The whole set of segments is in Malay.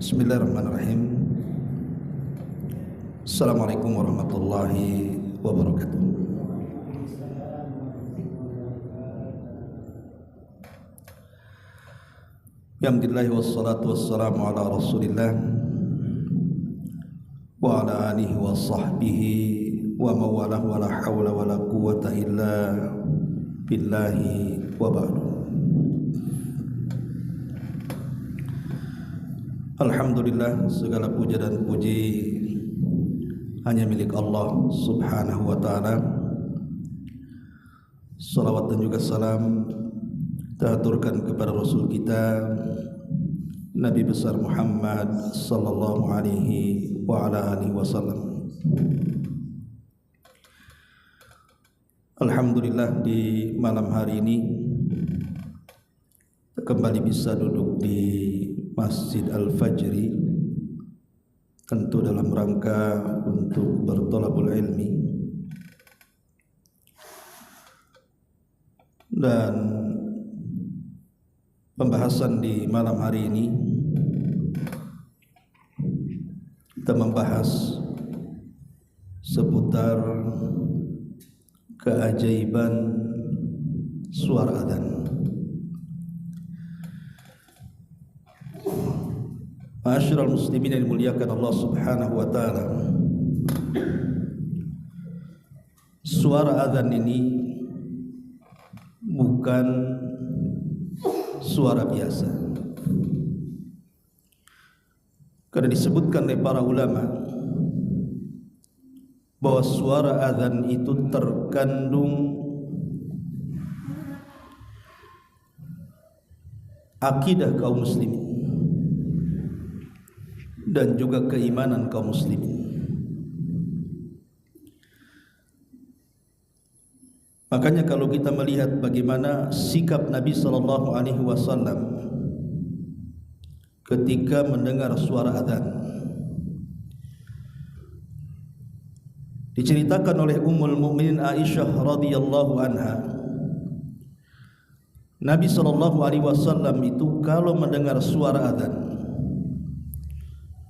Bismillahirrahmanirrahim. Assalamualaikum warahmatullahi wabarakatuh. Alhamdulillah wassalatu wassalamu ala rasulillah wa ala alihi wa sahbihi wa mawalah wa la hawla wa la quwata illa billahi wa ba'du. Alhamdulillah, segala puja dan puji hanya milik Allah subhanahu wa ta'ala. Salawat dan juga salam teraturkan kepada Rasul kita Nabi besar Muhammad sallallahu alaihi wa ala alihi wasallam. Alhamdulillah, di malam hari ini kembali bisa duduk di Masjid Al-Fajri, tentu dalam rangka untuk bertolabul ilmi. Dan pembahasan di malam hari ini kita membahas seputar keajaiban suara adzan. Ma'asyiral muslimin yang dimuliakan Allah subhanahu wa ta'ala, suara adzan ini bukan suara biasa, karena disebutkan oleh para ulama bahwa suara adzan itu terkandung akidah kaum muslimin dan juga keimanan kaum muslimin. Makanya kalau kita melihat bagaimana sikap Nabi sallallahu alaihi wasallam ketika mendengar suara adzan, diceritakan oleh Ummul Mukminin Aisyah radhiyallahu anha, Nabi sallallahu alaihi wasallam itu kalau mendengar suara adzan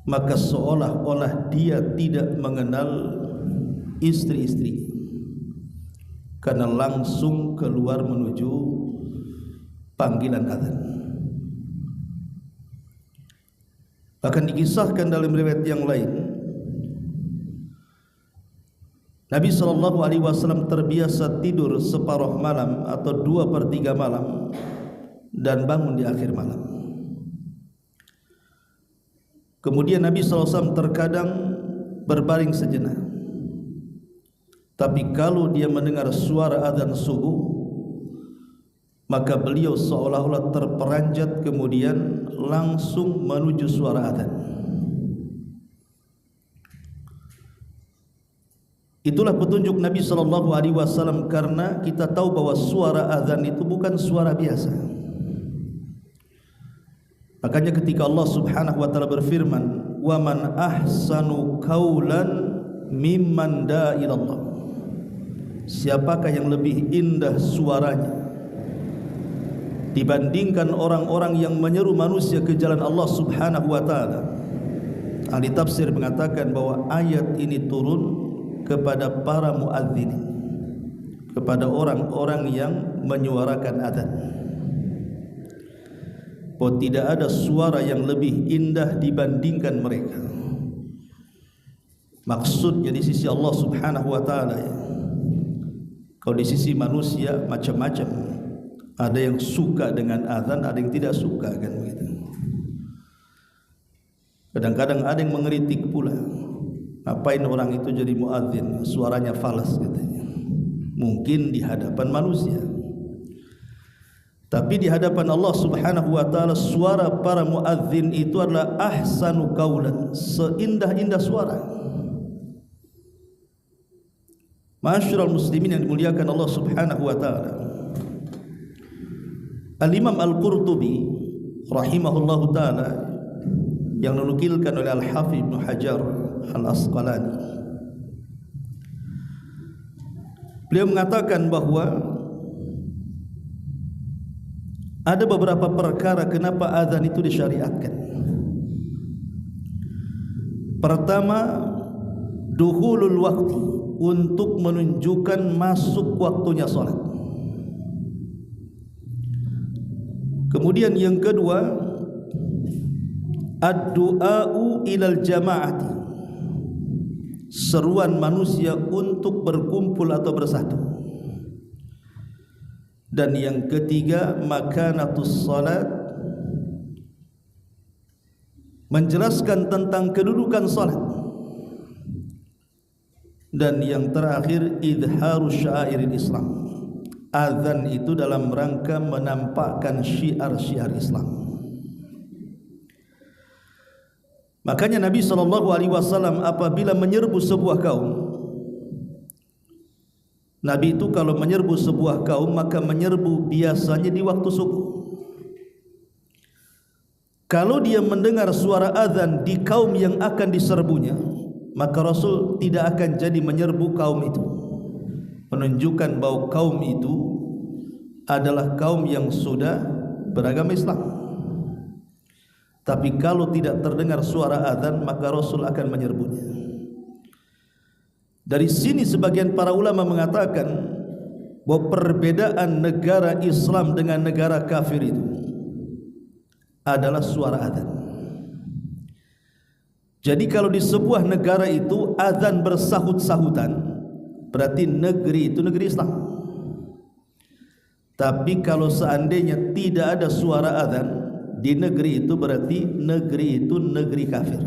maka seolah-olah dia tidak mengenal istri-istri, karena langsung keluar menuju panggilan adzan. Bahkan dikisahkan dalam riwayat yang lain, Nabi SAW terbiasa tidur separuh malam atau 2/3 malam dan bangun di akhir malam. Kemudian Nabi SAW terkadang berbaring sejenak, tapi kalau dia mendengar suara adzan subuh, maka beliau seolah-olah terperanjat kemudian langsung menuju suara adzan. Itulah petunjuk Nabi SAW, karena kita tahu bahwa suara adzan itu bukan suara biasa. Makanya ketika Allah subhanahu wa ta'ala berfirman, wa man ahsanu qawlan mimman da'a ilallah, siapakah yang lebih indah suaranya dibandingkan orang-orang yang menyeru manusia ke jalan Allah subhanahu wa ta'ala. Ahli tafsir mengatakan bahwa ayat ini turun kepada para muadzin, kepada orang-orang yang menyuarakan adzan, bahwa tidak ada suara yang lebih indah dibandingkan mereka. Maksudnya di sisi Allah subhanahu wa ta'ala, ya. Kalau di sisi manusia macam-macam, ada yang suka dengan adzan, ada yang tidak suka, kan begitu. Kadang-kadang ada yang mengeritik pula, ngapain orang itu jadi muadzin, suaranya falas katanya. Mungkin di hadapan manusia, tapi di hadapan Allah subhanahu wa ta'ala suara para muadzin itu adalah ahsanu qaulan, seindah-indah suara. Ma'asyiral muslimin yang dimuliakan Allah subhanahu wa ta'ala, Al-Imam Al-Qurtubi rahimahullahu ta'ala, yang dinukilkan oleh Al-Hafidz Ibnu Hajar Al-Asqalani, beliau mengatakan bahwa ada beberapa perkara kenapa azan itu disyariatkan. Pertama, dukhulul waktu, untuk menunjukkan masuk waktunya salat. Kemudian yang kedua, ad-du'a'u ilal jama'ati, seruan manusia untuk berkumpul atau bersatu. Dan yang ketiga, makanatus salat, menjelaskan tentang kedudukan salat. Dan yang terakhir, idharus syairil Islam, azan itu dalam rangka menampakkan syiar-syiar Islam. Makanya Nabi SAW apabila menyerbu sebuah kaum, Nabi itu kalau menyerbu sebuah kaum maka menyerbu biasanya di waktu subuh. Kalau dia mendengar suara azan di kaum yang akan diserbunya, maka Rasul tidak akan jadi menyerbu kaum itu, menunjukkan bahwa kaum itu adalah kaum yang sudah beragama Islam. Tapi kalau tidak terdengar suara azan, maka Rasul akan menyerbunya. Dari sini sebagian para ulama mengatakan bahwa perbedaan negara Islam dengan negara kafir itu adalah suara azan. Jadi kalau di sebuah negara itu azan bersahut-sahutan, berarti negeri itu negeri Islam. Tapi kalau seandainya tidak ada suara azan di negeri itu, berarti negeri itu negeri kafir.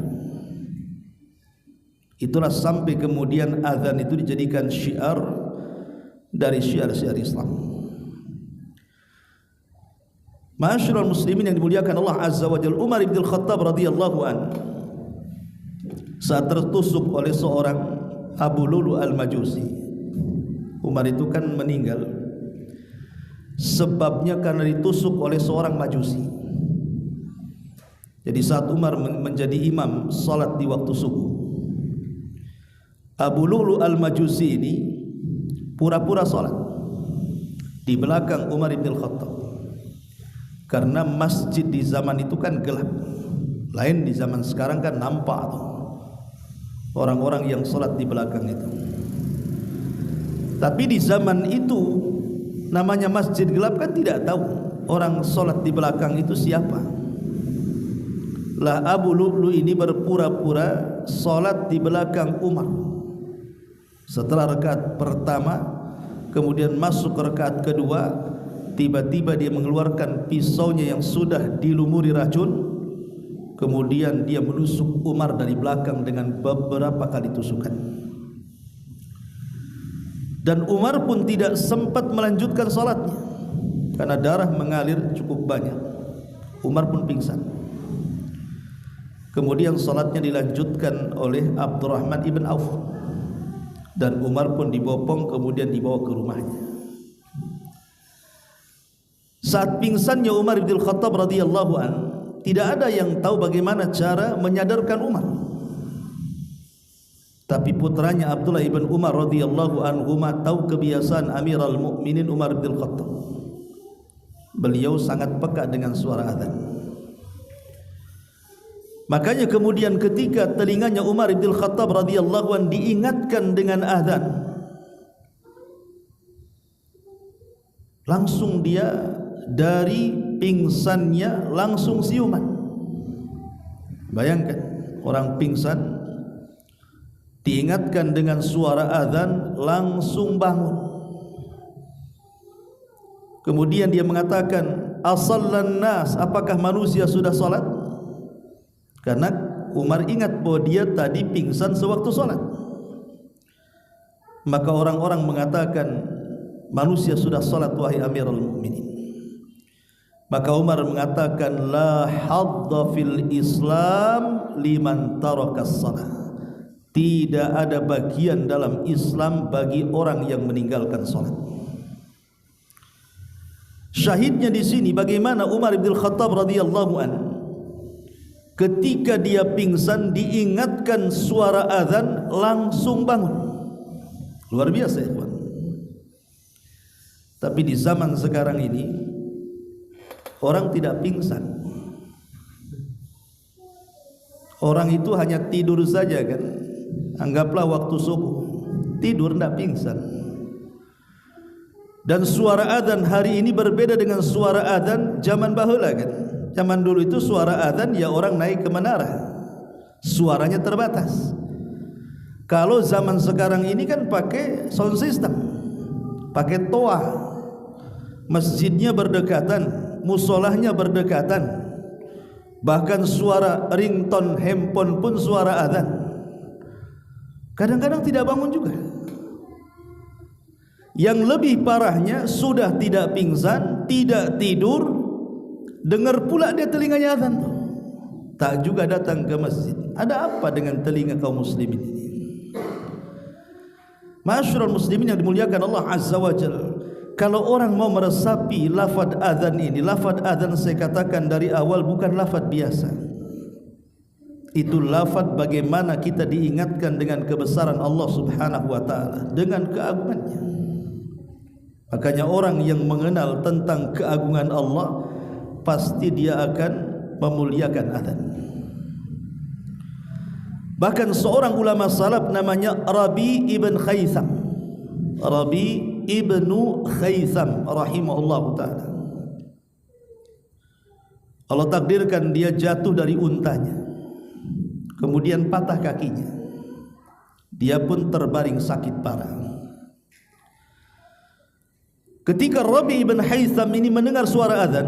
Itulah sampai kemudian azan itu dijadikan syiar dari syiar-syiar Islam. Ma'asyiral muslimin yang dimuliakan Allah Azza wa Jalla, Umar bin Khattab radhiyallahu anhu saat tertusuk oleh seorang Abu Lulu al-Majusi. Umar itu kan meninggal sebabnya karena ditusuk oleh seorang Majusi. Jadi saat Umar menjadi imam salat di waktu subuh, Abu Lulu al-Majusi ini pura-pura salat di belakang Umar bin Khattab. Karena masjid di zaman itu kan gelap, lain di zaman sekarang kan nampak orang-orang yang salat di belakang itu. Tapi di zaman itu namanya masjid gelap kan tidak tahu orang salat di belakang itu siapa. Lah Abu Lu'lu ini berpura-pura salat di belakang Umar. Setelah rakaat pertama, kemudian masuk ke rakaat kedua, tiba-tiba dia mengeluarkan pisaunya yang sudah dilumuri racun. Kemudian dia menusuk Umar dari belakang dengan beberapa kali tusukan. Dan Umar pun tidak sempat melanjutkan salatnya karena darah mengalir cukup banyak. Umar pun pingsan. Kemudian salatnya dilanjutkan oleh Abdurrahman ibn Auf, dan Umar pun dibopong kemudian dibawa ke rumahnya. Saat pingsannya Umar bin Khattab radhiyallahu an, tidak ada yang tahu bagaimana cara menyadarkan Umar. Tapi putranya Abdullah ibn Umar radhiyallahu anhu tahu kebiasaan Amirul Mukminin Umar bin Khattab. Beliau sangat peka dengan suara azan. Makanya kemudian ketika telinganya Umar bin Khattab radhiyallahu anhu diingatkan dengan azan, langsung dia dari pingsannya langsung siuman. Bayangkan orang pingsan diingatkan dengan suara azan langsung bangun. Kemudian dia mengatakan, asallan nas, apakah manusia sudah salat? Karena Umar ingat bahwa dia tadi pingsan sewaktu salat. Maka orang-orang mengatakan, manusia sudah salat wahai Amirul Mukminin. Maka Umar mengatakan, la hadda fil Islam liman tarakas salat. Tidak ada bagian dalam Islam bagi orang yang meninggalkan salat. Syahidnya di sini bagaimana Umar bin Khattab radhiyallahu anhu ketika dia pingsan diingatkan suara azan langsung bangun. Luar biasa ya kawan. Tapi di zaman sekarang ini orang tidak pingsan, Orang itu hanya tidur saja kan, anggaplah waktu subuh, tidur tidak pingsan. Dan suara adzan hari ini berbeda dengan suara adzan zaman bahula kan. Zaman dulu itu suara adzan ya orang naik ke menara, suaranya terbatas. Kalau zaman sekarang ini kan pakai sound system, pakai toa, masjidnya berdekatan, musolahnya berdekatan, bahkan suara ringtone handphone pun suara adzan. Kadang-kadang tidak bangun juga. Yang lebih parahnya sudah tidak pingsan, tidak tidur, dengar pula dia telinganya adzan, tak juga datang ke masjid. Ada apa dengan telinga kaum muslimin ini? Ma'asyiral muslimin yang dimuliakan Allah Azza wa Jalla, kalau orang mau meresapi lafaz adzan ini, lafaz adzan saya katakan dari awal bukan lafaz biasa. Itu lafaz bagaimana kita diingatkan dengan kebesaran Allah Subhanahu wa taala, dengan keagungannya. Makanya orang yang mengenal tentang keagungan Allah pasti dia akan memuliakan adzan. Bahkan seorang ulama salaf namanya Rabi ibn Khaisam, Rabi ibnu Khaisam rahimahullah ta'ala, Allah takdirkan dia jatuh dari untanya, kemudian patah kakinya, dia pun terbaring sakit parah. Ketika Rabi ibn Khaisam ini mendengar suara azan,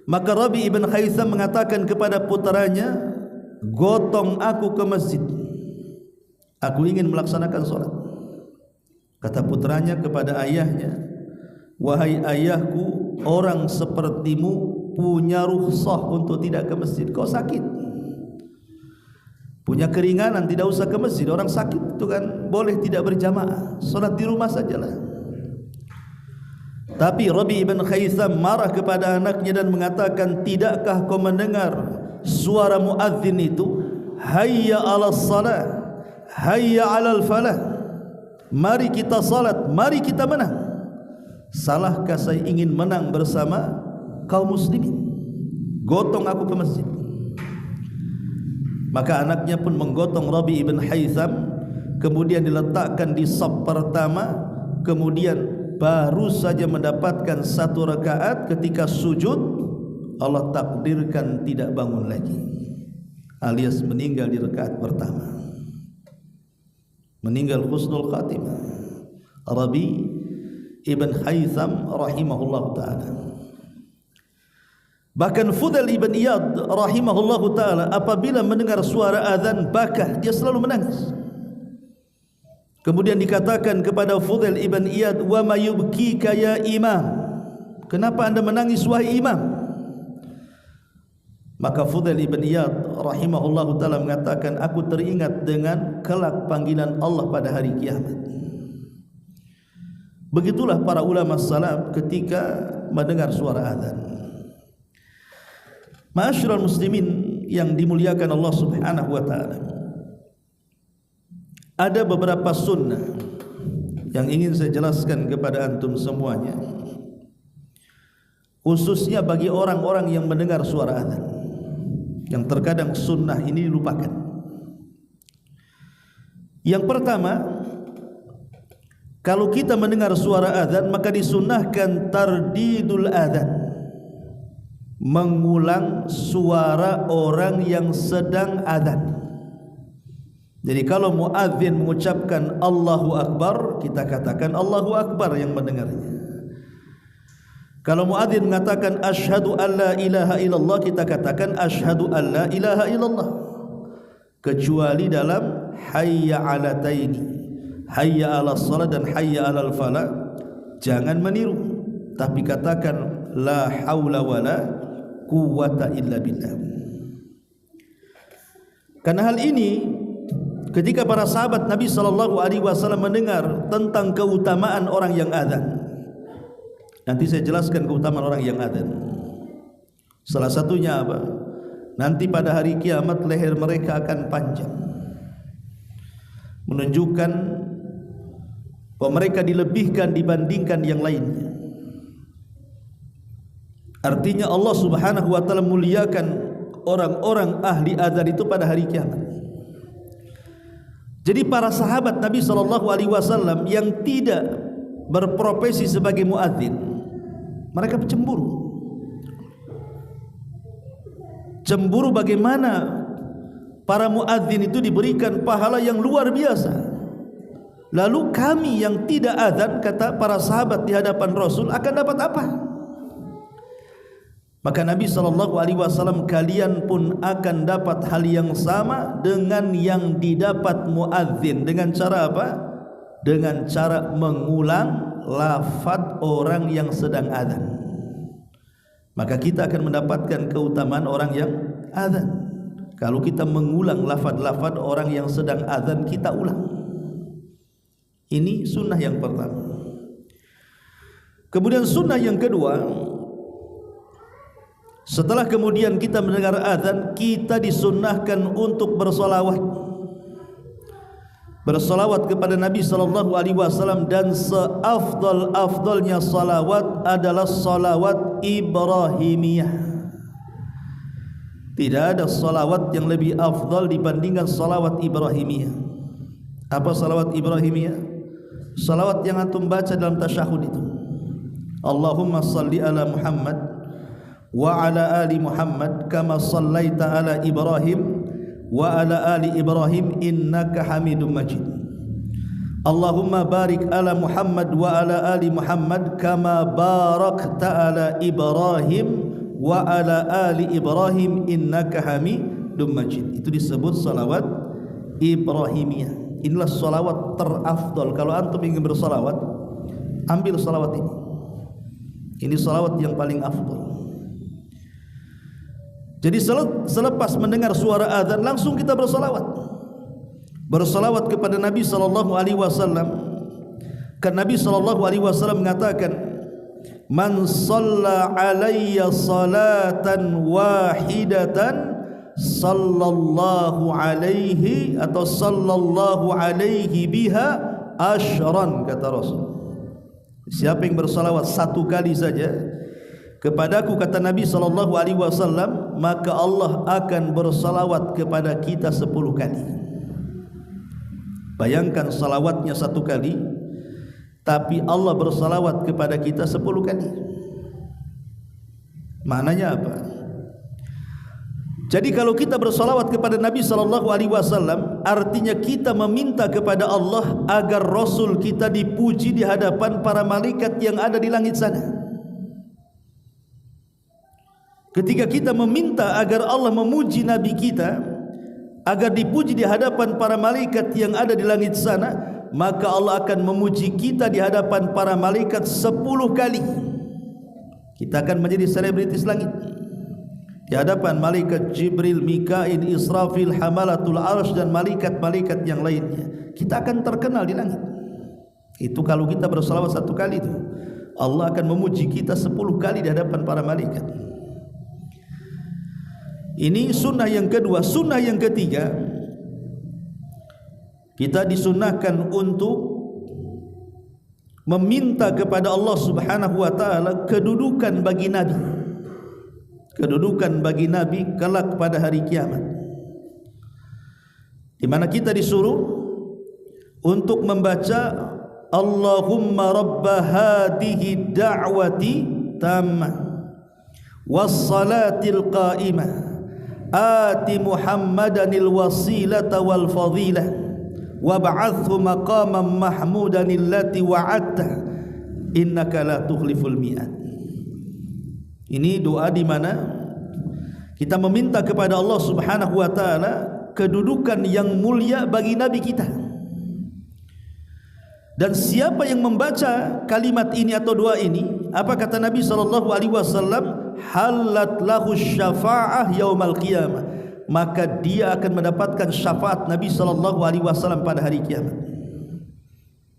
maka Rabi ibn Khaisam mengatakan kepada putranya, gotong aku ke masjid, aku ingin melaksanakan sholat. Kata putranya kepada ayahnya, wahai ayahku, orang sepertimu punya rukhsah untuk tidak ke masjid. Kau sakit, punya keringanan, tidak usah ke masjid. Orang sakit itu kan boleh tidak berjamaah, sholat di rumah sajalah. Tapi Rabi ibn Khaisam marah kepada anaknya dan mengatakan, tidakkah kau mendengar suara muadzin itu, hayya 'alas salah, hayya 'alal falah, mari kita salat, mari kita menang. Salahkah saya ingin menang bersama kaum muslimin? Gotong aku ke masjid. Maka anaknya pun menggotong Rabi ibn Khaisam, kemudian diletakkan di saf pertama, kemudian baru saja mendapatkan satu rakaat, ketika sujud Allah takdirkan tidak bangun lagi, alias meninggal di rakaat pertama, meninggal husnul khatimah. Rabi ibn Khaisam rahimahullah ta'ala. Bahkan Fudail ibn Iyad rahimahullah ta'ala apabila mendengar suara azan bakah, dia selalu menangis. Kemudian dikatakan kepada Fudail ibn Iyad, wa ma yubkika ya imam, kenapa anda menangis wahai imam? Maka Fudail ibn Iyad rahimahullah ta'ala mengatakan, aku teringat dengan kelak panggilan Allah pada hari kiamat. Begitulah para ulama salaf ketika mendengar suara azan. Ma'asyiral muslimin yang dimuliakan Allah Subhanahu wa ta'ala, ada beberapa sunnah yang ingin saya jelaskan kepada antum semuanya, khususnya bagi orang-orang yang mendengar suara azan, yang terkadang sunnah ini dilupakan. Yang pertama, kalau kita mendengar suara azan maka disunnahkan tardidul azan, mengulang suara orang yang sedang azan. Jadi kalau muadzin mengucapkan Allahu Akbar, kita katakan Allahu Akbar yang mendengarnya. Kalau muadzin mengatakan asyhadu an la ilaha illallah, kita katakan asyhadu an la ilaha illallah. Kecuali dalam hayya 'alataini, hayya 'alas shalah dan hayya 'alal falah, jangan meniru, tapi katakan la haula wala quwwata illa billah. Karena hal ini ketika para sahabat Nabi SAW mendengar tentang keutamaan orang yang azan, nanti saya jelaskan keutamaan orang yang azan. Salah satunya apa? Nanti pada hari kiamat leher mereka akan panjang, menunjukkan bahwa mereka dilebihkan dibandingkan yang lainnya. Artinya Allah Subhanahu wa ta'ala muliakan orang-orang ahli adzan itu pada hari kiamat. Jadi para sahabat Nabi SAW yang tidak berprofesi sebagai muadzin, mereka cemburu. Cemburu bagaimana para muadzin itu diberikan pahala yang luar biasa. Lalu kami yang tidak adzan, kata para sahabat di hadapan Rasul, akan dapat apa? Maka Nabi SAW, kalian pun akan dapat hal yang sama dengan yang didapat muadzin. Dengan cara apa? Dengan cara mengulang lafaz orang yang sedang adzan. Maka kita akan mendapatkan keutamaan orang yang adzan. Kalau kita mengulang lafaz-lafaz orang yang sedang adzan, kita ulang. Ini sunnah yang pertama. Kemudian sunnah yang kedua, setelah kemudian kita mendengar azan, kita disunnahkan untuk bersolawat. Bersolawat kepada Nabi SAW, dan seafdal-afdalnya salawat adalah salawat Ibrahimiyah. Tidak ada salawat yang lebih afdal dibandingkan salawat Ibrahimiyah. Apa salawat Ibrahimiyah? Salawat yang antum baca dalam tasyahud itu. Allahumma salli ala Muhammad wa ala ali Muhammad kama sallaita ala Ibrahim wa ala ali Ibrahim innaka Hamidum Majid. Allahumma barik ala Muhammad wa ala ali Muhammad kama barakta ala Ibrahim wa ala ali Ibrahim innaka Hamidum Majid. Itu disebut salawat Ibrahimiyah. Inilah salawat terafdal. Kalau antum ingin bersalawat, ambil salawat ini. Ini salawat yang paling afdal. Jadi selepas mendengar suara azan, langsung kita bersalawat. Bersalawat kepada Nabi SAW. Kan Nabi SAW mengatakan, man shalla alayya salatan wahidatan sallallahu alaihi atau sallallahu alaihi biha asyran, kata Rasul. Siapa yang bersalawat satu kali saja kepadaku, kata Nabi SAW, maka Allah akan bersalawat kepada kita 10 kali. Bayangkan salawatnya satu kali, tapi Allah bersalawat kepada kita 10 kali. Maknanya apa? Jadi kalau kita bersalawat kepada Nabi SAW, artinya kita meminta kepada Allah agar Rasul kita dipuji di hadapan para malaikat yang ada di langit sana. Ketika kita meminta agar Allah memuji Nabi kita, agar dipuji di hadapan para malaikat yang ada di langit sana, maka Allah akan memuji kita di hadapan para malaikat 10 kali. Kita akan menjadi selebritis langit di hadapan malaikat Jibril, Mikail, Israfil, Hamalatul Arsy, dan malaikat-malaikat yang lainnya. Kita akan terkenal di langit. Itu kalau kita bersalawat satu kali itu, Allah akan memuji kita 10 kali di hadapan para malaikat. Ini sunnah yang kedua. Sunnah yang ketiga, kita disunnahkan untuk meminta kepada Allah Subhanahu wa taala kedudukan bagi Nabi. Kedudukan bagi Nabi kelak pada hari kiamat, di mana kita disuruh untuk membaca Allahumma rabba hadhihi da'wati tammah wassalatil qa'imah ati Muhammadanil wasilata wal fadilah wab'athhu maqaman mahmudan allati wa'adta innaka la tukhliful mi'ad. Ini doa di mana kita meminta kepada Allah Subhanahu wa taala kedudukan yang mulia bagi Nabi kita. Dan siapa yang membaca kalimat ini atau doa ini, apa kata Nabi SAW? Halat lahu syafa'ah yaumal qiyamah. Maka dia akan mendapatkan syafaat Nabi SAW pada hari kiamat.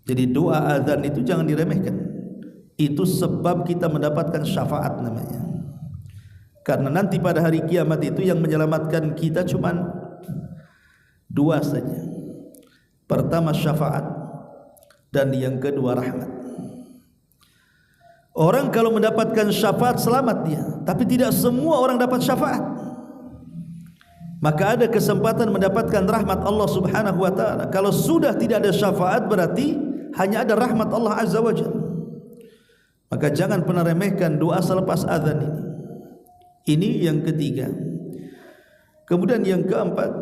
Jadi doa azan itu jangan diremehkan. Itu sebab kita mendapatkan syafaat namanya. Karena nanti pada hari kiamat itu yang menyelamatkan kita cuma 2 saja. Pertama syafaat, dan yang kedua rahmat. Orang kalau mendapatkan syafaat selamat dia, tapi tidak semua orang dapat syafaat. maka ada kesempatan mendapatkan rahmat Allah Subhanahu wa taala. Kalau sudah tidak ada syafaat, berarti hanya ada rahmat Allah Azza wa Jalla. Maka jangan pernah remehkan doa selepas azan ini. Ini yang ketiga. Kemudian yang keempat,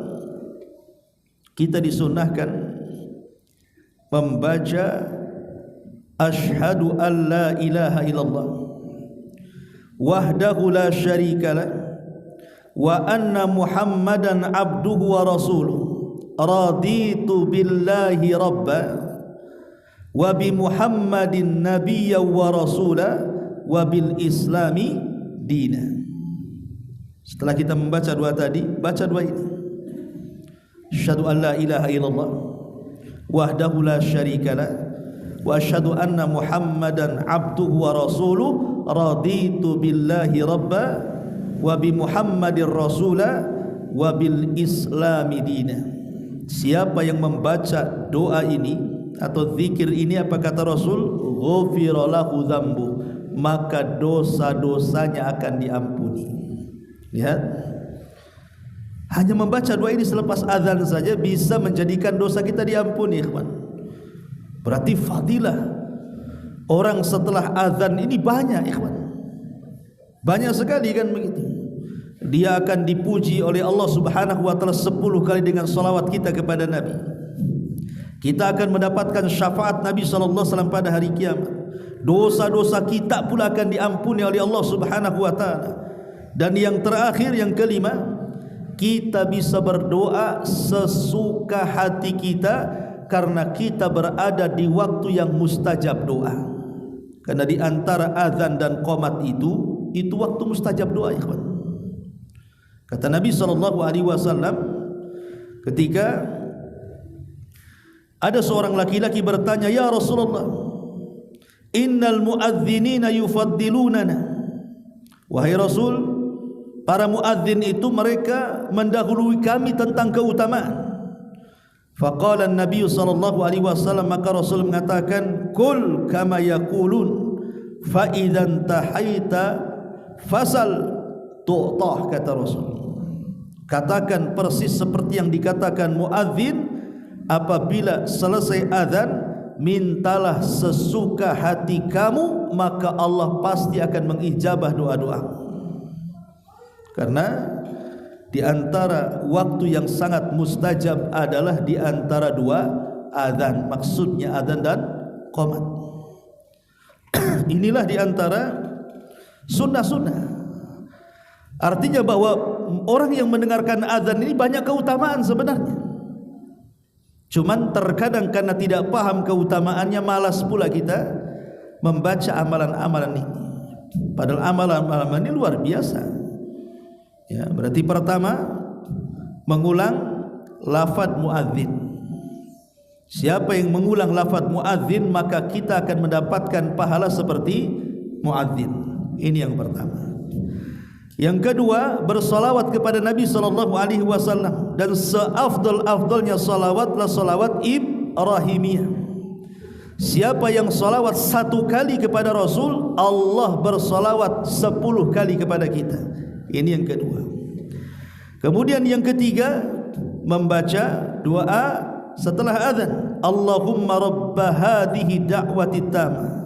kita disunahkan membaca asyhadu an la ilaha illallah wahdahu la syarikalah wa anna muhammadan abduhu wa rasuluh raditu billahi rabba wa bi muhammadin nabiyya wa rasula wa bil islami dina. Setelah kita membaca dua tadi, baca dua ini. Asyhadu an la ilaha illallah wahdahu la syarikalah wa asyhadu anna muhammadan abduhu wa rasuluh raditu billahi rabba wa bi muhammadir rasula wa bil islami dina. Siapa yang membaca doa ini atau zikir ini, apa kata Rasul? Ghufira lahu dzambu, maka dosa-dosanya akan diampuni. Lihat, hanya membaca doa ini selepas azan saja bisa menjadikan dosa kita diampuni, ikhwan. Berarti fadilah orang setelah azan ini banyak, ikhwan. Banyak sekali kan begitu. Dia akan dipuji oleh Allah Subhanahu wa taala 10 kali dengan salawat kita kepada Nabi. Kita akan mendapatkan syafaat Nabi sallallahu alaihi wasallam pada hari kiamat. Dosa-dosa kita pula akan diampuni oleh Allah Subhanahu wa taala. Dan yang terakhir, yang kelima, kita bisa berdoa sesuka hati kita karena kita berada di waktu yang mustajab doa. Karena di antara azan dan qomat itu waktu mustajab doa, ikhwan. Kata Nabi sallallahu alaihi wasallam, ketika ada seorang laki-laki bertanya, "Ya Rasulullah, innal muadzinina yufaddilunana." Wahai Rasul, para muadzin itu mereka mendahului kami tentang keutamaan. Faqala an-nabiy sallallahu alaihi wasallam, maka Rasul mengatakan, "Qul kama yaqulun fa idzan tahaita fasal tu'tah," kata Rasul. Katakan persis seperti yang dikatakan muadzin, apabila selesai azan, mintalah sesuka hati kamu, maka Allah pasti akan mengijabah doa-doa. Karena di antara waktu yang sangat mustajab adalah di antara dua azan, maksudnya azan dan qomat. Inilah di antara sunnah-sunnah. Artinya bahwa orang yang mendengarkan azan ini banyak keutamaan sebenarnya. Cuman terkadang karena tidak paham keutamaannya, malas pula kita membaca amalan-amalan ini. Padahal amalan-amalan ini luar biasa. Ya, berarti pertama, mengulang lafaz muadzin. Siapa yang mengulang lafaz muadzin, maka kita akan mendapatkan pahala seperti muadzin. Ini yang pertama. Yang kedua, bersalawat kepada Nabi sallallahu alaihi wasallam, dan seafdal-afdalnya salawatlah salawat ibrahimiyah. Siapa yang salawat 1 kali kepada Rasul, Allah bersalawat 10 kali kepada kita. Ini yang kedua. Kemudian yang ketiga, membaca doa setelah azan. Allahumma rabba hadhihi da'wati tamah.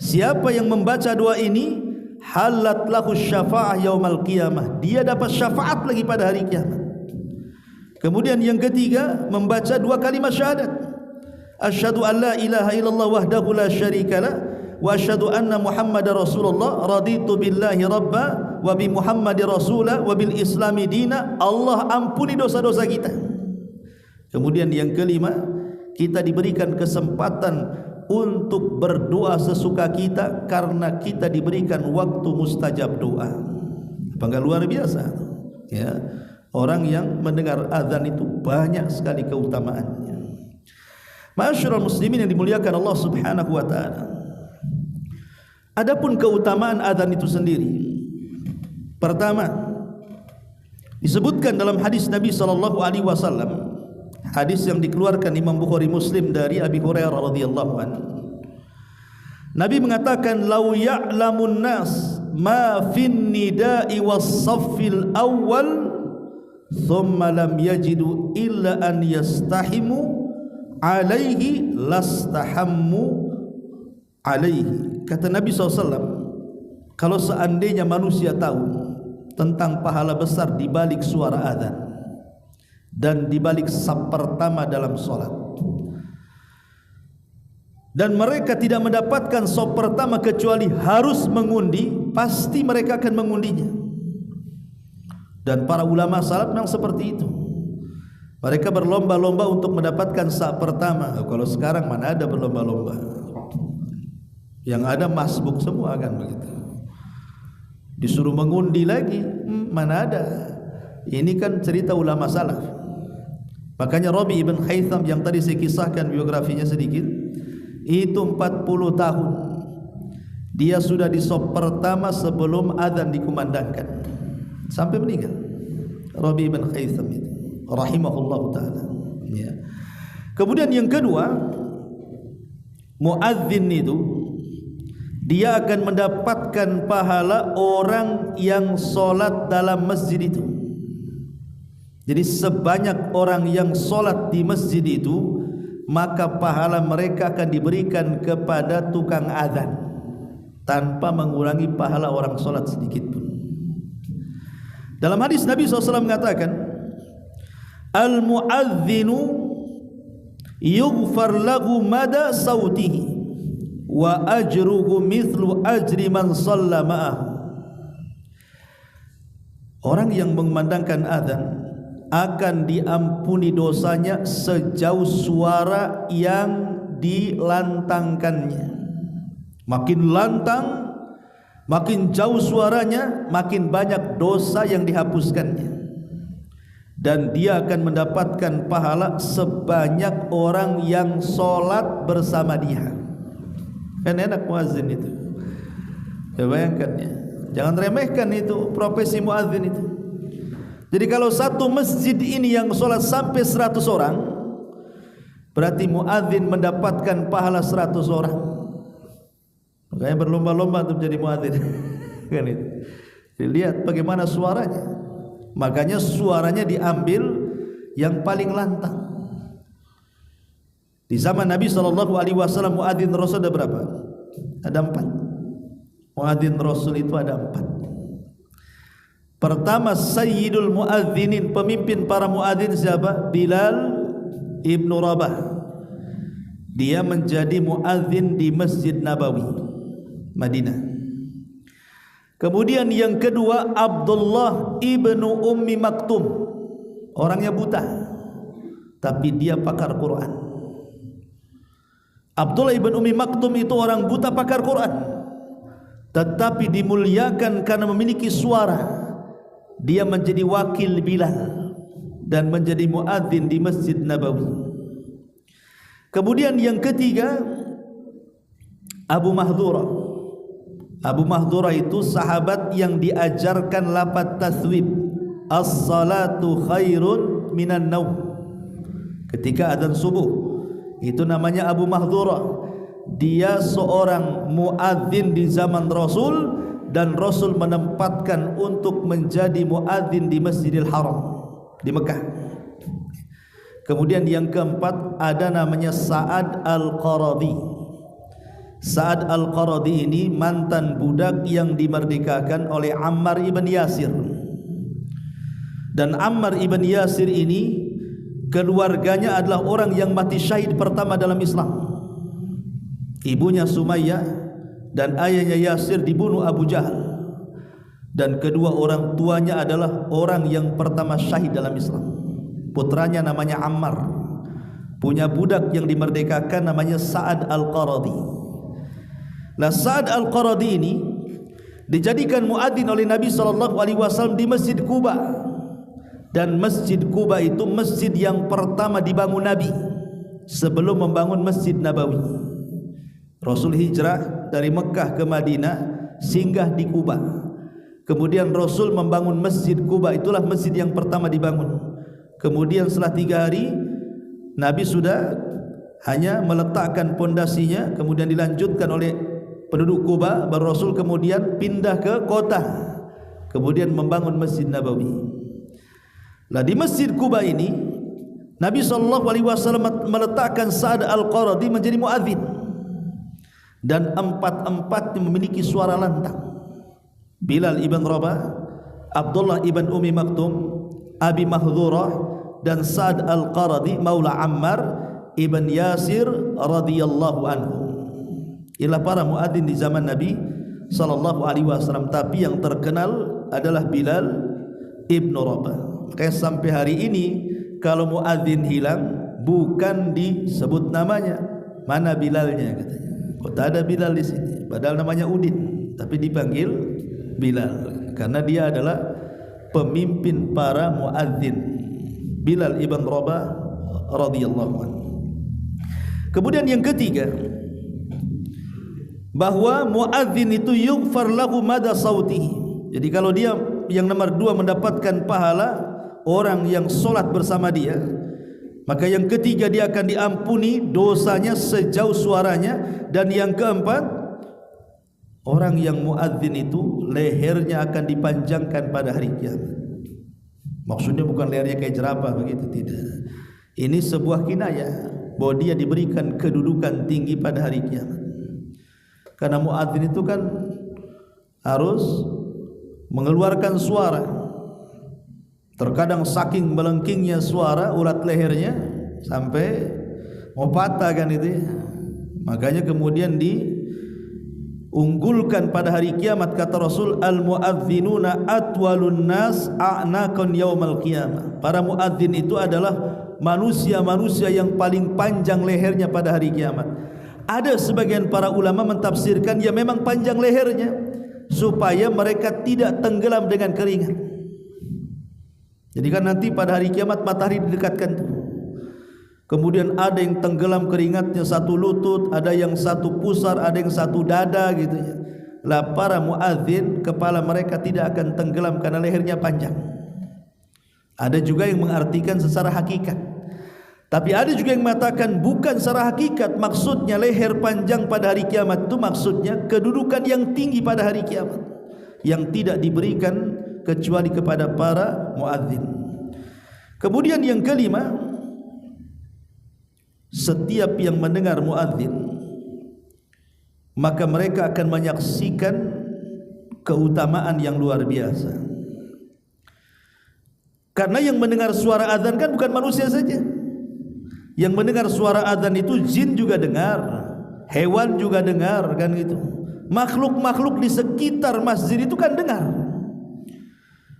Siapa yang membaca doa ini, halat lahu syafa'ah yaumal qiyamah, dia dapat syafaat lagi pada hari kiamat. Kemudian yang ketiga, membaca 2 kalimat syahadat. Asyhadu an la ilaha illallah wahdahu la syarikalah wa asyhadu anna muhammadar rasulullah raditu billahi rabba wa bi muhammadir rasula wa bil islami dina. Allah ampuni dosa-dosa kita. Kemudian yang kelima, kita diberikan kesempatan untuk berdoa sesuka kita karena kita diberikan waktu mustajab doa. Apa enggak luar biasa? Ya, orang yang mendengar azan itu banyak sekali keutamaannya. Ma'asyiral muslimin yang dimuliakan Allah Subhanahu wa taala. Adapun keutamaan azan itu sendiri, pertama disebutkan dalam hadis Nabi sallallahu alaihi wasallam, hadis yang dikeluarkan Imam Bukhari Muslim dari Abi Hurairah radhiyallahu anhu. Nabi mengatakan, "Lau ya'lamun nas ma fin nida'i was-saffil awwal thumma lam yajidu illa an yastahimu alaihi lastahammu alaihi. Kata Nabi SAW, kalau seandainya manusia tahu tentang pahala besar di balik suara azan dan di balik saf pertama dalam solat, dan mereka tidak mendapatkan saf pertama kecuali harus mengundi, pasti mereka akan mengundinya. Dan para ulama salaf memang seperti itu. Mereka berlomba-lomba untuk mendapatkan saf pertama. Kalau sekarang mana ada berlomba-lomba, yang ada masbuk semua kan begitu. Disuruh mengundi lagi, mana ada. Ini kan cerita ulama salaf. Makanya Rabi ibn Haytham yang tadi saya kisahkan biografinya sedikit, itu 40 tahun dia sudah di saf pertama sebelum azan dikumandangkan sampai meninggal. Rabi ibn Haytham itu rahimahullahu taala, ya. Kemudian yang kedua, muadzin itu dia akan mendapatkan pahala orang yang solat dalam masjid itu. Jadi sebanyak orang yang solat di masjid itu, maka pahala mereka akan diberikan kepada tukang azan tanpa mengurangi pahala orang solat sedikit pun. Dalam hadis Nabi SAW mengatakan, al-muadzinu yughfar lahu mada sautihi wa ajruhu mithlu ajri man shalla ma'ahu. Orang yang mengumandangkan azan akan diampuni dosanya sejauh suara yang dilantangkannya. Makin lantang, makin jauh suaranya, makin banyak dosa yang dihapuskannya. Dan dia akan mendapatkan pahala sebanyak orang yang sholat bersama dia. Kan enak muazzin itu. Ya bayangkan ya. Jangan remehkan itu profesi muazzin itu. Jadi kalau satu masjid ini yang sholat sampai 100 orang, berarti muadzin mendapatkan pahala 100 orang. Makanya berlomba-lomba untuk menjadi muadzin. Kan itu. Jadi lihat bagaimana suaranya. Makanya suaranya diambil yang paling lantang. Di zaman Nabi SAW muadzin Rasul ada berapa? Ada 4. Muadzin Rasul itu ada 4. Pertama, Sayyidul Muadzinin, pemimpin para muadzin siapa? Bilal ibnu Rabah. Dia menjadi muadzin di Masjid Nabawi, Madinah. Kemudian yang kedua, Abdullah ibnu Ummi Maktum. Orangnya buta, tapi dia pakar Quran. Abdullah ibnu Ummi Maktum itu orang buta pakar Quran, tetapi dimuliakan karena memiliki suara. Dia menjadi wakil Bilal dan menjadi muadzin di Masjid Nabawi. Kemudian yang ketiga, Abu Mahdhurah. Abu Mahdhurah itu sahabat yang diajarkan lafaz taswib, as-salatu khairun minan naum, ketika adzan subuh. Itu namanya Abu Mahdhurah. Dia seorang muadzin di zaman Rasul, dan Rasul menempatkan untuk menjadi muadzin di Masjidil Haram di Mekah. Kemudian yang keempat ada namanya Sa'ad Al-Qaradi. Sa'ad Al-Qaradi ini mantan budak yang dimerdekakan oleh Ammar ibn Yasir. Dan Ammar ibn Yasir ini keluarganya adalah orang yang mati syahid pertama dalam Islam. Ibunya Sumayyah dan ayahnya Yasir dibunuh Abu Jahal. Dan kedua orang tuanya adalah orang yang pertama syahid dalam Islam. Putranya namanya Ammar, punya budak yang dimerdekakan namanya Sa'ad Al-Qaradi. Nah, Sa'ad Al-Qaradi ini dijadikan muadzin oleh Nabi SAW di Masjid Quba. Dan Masjid Quba itu masjid yang pertama dibangun Nabi sebelum membangun Masjid Nabawi. Rasul hijrah dari Mekah ke Madinah, singgah di Quba. Kemudian Rasul membangun Masjid Quba, itulah masjid yang pertama dibangun. Kemudian setelah 3 hari Nabi sudah hanya meletakkan pondasinya, kemudian dilanjutkan oleh penduduk Quba. Baru Rasul kemudian pindah ke kota, kemudian membangun Masjid Nabawi. Lah di Masjid Quba ini Nabi SAW meletakkan Sa'ad Al-Qaradi menjadi muadzin, dan empat-empatnya memiliki suara lantang. Bilal ibn Rabah, Abdullah ibn Umi Maktum, Abi Mahdhurah, dan Sa'ad Al-Qaradi maula Ammar ibn Yasir radhiyallahu anhu. Inilah para muadzin di zaman Nabi SAW. Tapi yang terkenal adalah Bilal ibn Rabah. Makanya sampai hari ini kalau muadzin hilang bukan disebut namanya, mana Bilalnya katanya. Kok tak ada Bilal di sini? Padahal namanya Udin, tapi dipanggil Bilal karena dia adalah pemimpin para muadzin. Bilal ibn Rabah radhiyallahu anhu. Kemudian yang ketiga, bahwa muadzin itu yughfar lahu mada sautihi. Jadi kalau dia yang nomor 2 mendapatkan pahala orang yang solat bersama dia, maka yang ketiga dia akan diampuni dosanya sejauh suaranya. Dan yang keempat, orang yang muadzin itu lehernya akan dipanjangkan pada hari kiamat. Maksudnya bukan lehernya kayak jerapah begitu, tidak. Ini sebuah kinayah bahwa dia diberikan kedudukan tinggi pada hari kiamat. Karena muadzin itu kan harus mengeluarkan suara. Terkadang saking melengkingnya suara, urat lehernya sampai mau patah kan itu. Makanya kemudian diunggulkan pada hari kiamat, kata Rasul, al-muadzinuna atwalun nas a'naqan yaumal qiyamah. Para muadzin itu adalah manusia-manusia yang paling panjang lehernya pada hari kiamat. Ada sebagian para ulama mentafsirkan ya memang panjang lehernya supaya mereka tidak tenggelam dengan keringat. Jadi kan nanti pada hari kiamat matahari didekatkan tuh. Kemudian ada yang tenggelam keringatnya satu lutut, ada yang satu pusar, ada yang satu dada gitu ya. Lah para muadzin kepala mereka tidak akan tenggelam karena lehernya panjang. Ada juga yang mengartikan secara hakikat. Tapi ada juga yang mengatakan bukan secara hakikat, maksudnya leher panjang pada hari kiamat itu maksudnya kedudukan yang tinggi pada hari kiamat yang tidak diberikan kecuali kepada para muadzin. Kemudian yang kelima, setiap yang mendengar muadzin maka mereka akan menyaksikan keutamaan yang luar biasa. Karena yang mendengar suara azan kan bukan manusia saja. Yang mendengar suara azan itu jin juga dengar, hewan juga dengar kan gitu. Makhluk-makhluk di sekitar masjid itu kan dengar.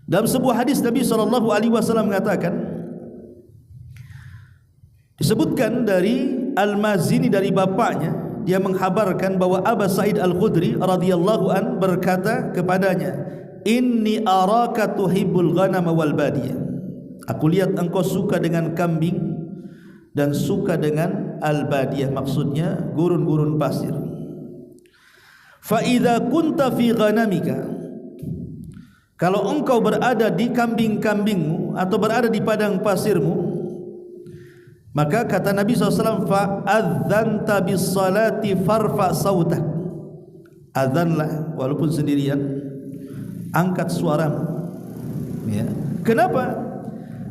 Dalam sebuah hadis Nabi SAW mengatakan, disebutkan dari Al-Mazini dari bapaknya, dia menghabarkan bahwa Abu Sa'id Al-Khudri radhiyallahu an berkata kepadanya, inni araka tuhibbul ghanama wal badiyah. Aku lihat engkau suka dengan kambing dan suka dengan al-badiyah, maksudnya gurun-gurun pasir. Fa idza kunta fi ghanamika, kalau engkau berada di kambing-kambingmu atau berada di padang pasirmu, maka kata Nabi SAW, fa'adzanta bis salati farfa sautak, azanlah walaupun sendirian, angkat suaramu ya. Kenapa?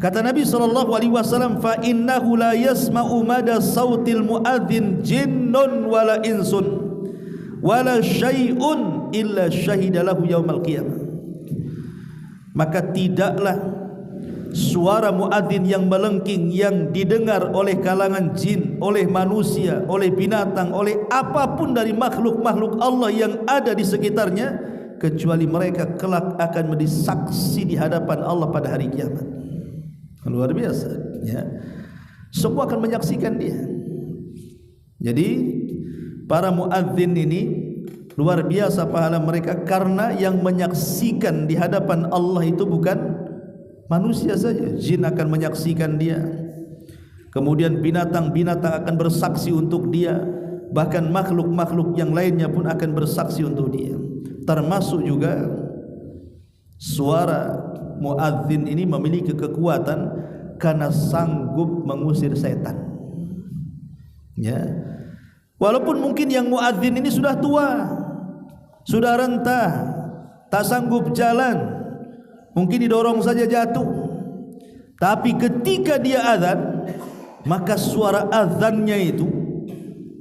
Kata Nabi SAW, fa innahu la yasma'u mada sautil muadzin jinnun wala insun wala syai'un illa syahidalahu yaumal qiyamah. Maka tidaklah suara muadzin yang melengking yang didengar oleh kalangan jin, oleh manusia, oleh binatang, oleh apapun dari makhluk-makhluk Allah yang ada di sekitarnya, kecuali mereka kelak akan menjadi saksi di hadapan Allah pada hari kiamat. Luar biasa ya. Semua akan menyaksikan dia. Jadi para muadzin ini luar biasa pahala mereka, karena yang menyaksikan di hadapan Allah itu bukan manusia saja, jin akan menyaksikan dia, kemudian binatang-binatang akan bersaksi untuk dia, bahkan makhluk-makhluk yang lainnya pun akan bersaksi untuk dia. Termasuk juga suara muadzin ini memiliki kekuatan karena sanggup mengusir setan ya. Walaupun mungkin yang muadzin ini sudah tua, sudah renta, tak sanggup jalan, mungkin didorong saja jatuh, Tapi ketika dia azan, maka suara azannya itu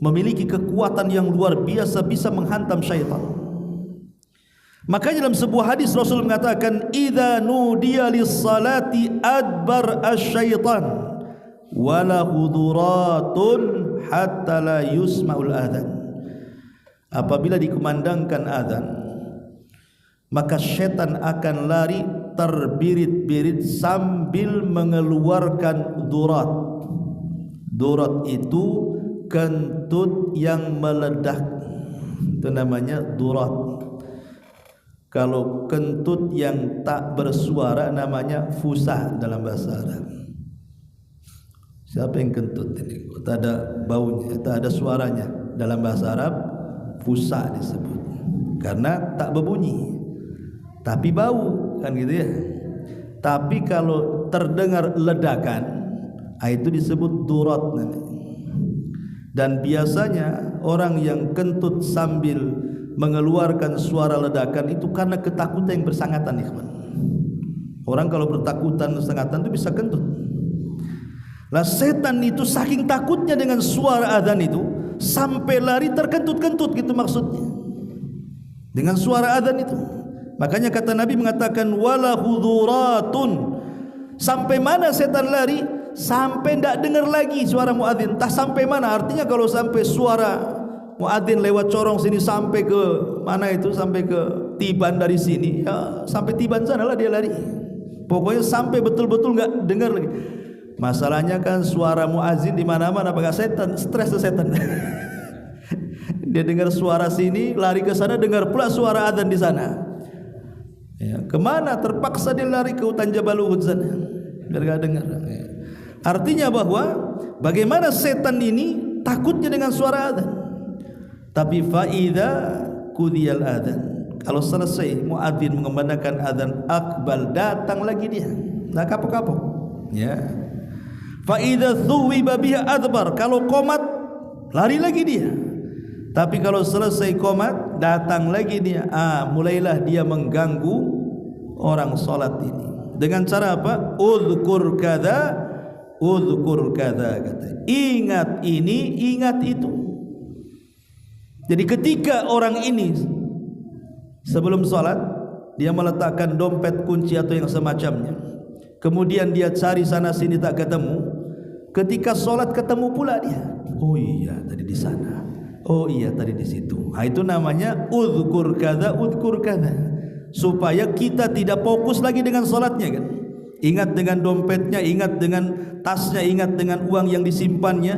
memiliki kekuatan yang luar biasa, bisa menghantam syaitan. Makanya dalam sebuah hadis Rasul mengatakan, idza nudiya lis-salati adbar asy-syaitan wa la huduratun hatta la yusma'ul adzan. Apabila dikumandangkan azan, maka syaitan akan lari terbirit-birit sambil mengeluarkan durat. Durat itu kentut yang meledak, itu namanya durat. Kalau kentut yang tak bersuara namanya fusa dalam bahasa Arab. Siapa yang kentut ini? Tak ada baunya, tak ada suaranya. Dalam bahasa Arab fusa disebut, karena tak berbunyi tapi bau, kan gitu ya. Tapi kalau terdengar ledakan, itu disebut durat namanya. Dan biasanya orang yang kentut sambil mengeluarkan suara ledakan itu karena ketakutan yang bersangatan, ikhwan. Orang kalau bertakutan bersangatan itu bisa kentut. Lah setan itu saking takutnya dengan suara azan itu sampai lari terkentut-kentut, gitu maksudnya, dengan suara azan itu. Makanya kata Nabi mengatakan wala hudhuratun. Sampai mana setan lari? Sampai tidak dengar lagi suara muadzin. Tak sampai mana? Artinya kalau sampai suara muadzin lewat corong sini sampai ke mana itu, sampai ke Tiban dari sini, ya sampai Tiban sana lah dia lari. Pokoknya sampai betul-betul enggak dengar lagi. Masalahnya kan suara muadzin di mana-mana, apakah setan? Stres setan. Dia dengar suara sini, lari ke sana, dengar pula suara azan di sana. Ya, kemana? Terpaksa dia lari ke hutan Jabal Uhud sana, biar gak dengar. Ya. Artinya bahwa bagaimana setan ini takutnya dengan suara azan. Tapi faida kudiyal azan, kalau selesai muadzin mengumandangkan azan akbal, datang lagi dia, nah kapok-kapok. Ya. Faida thuwiba biha adbar, kalau qomat lari lagi dia. Tapi kalau selesai qomat datang lagi dia. Mulailah dia mengganggu orang salat ini. Dengan cara apa? Udzkur kadza, udzkur kadza, kata. Ingat ini, ingat itu. Jadi ketika orang ini sebelum salat dia meletakkan dompet, kunci atau yang semacamnya, kemudian dia cari sana sini tak ketemu, ketika salat ketemu pula dia. Oh iya tadi di sana. Oh iya tadi di situ. Itu namanya udzkur kadza, udzkur kadza. Supaya kita tidak fokus lagi dengan salatnya, kan. Ingat dengan dompetnya, ingat dengan tasnya, ingat dengan uang yang disimpannya,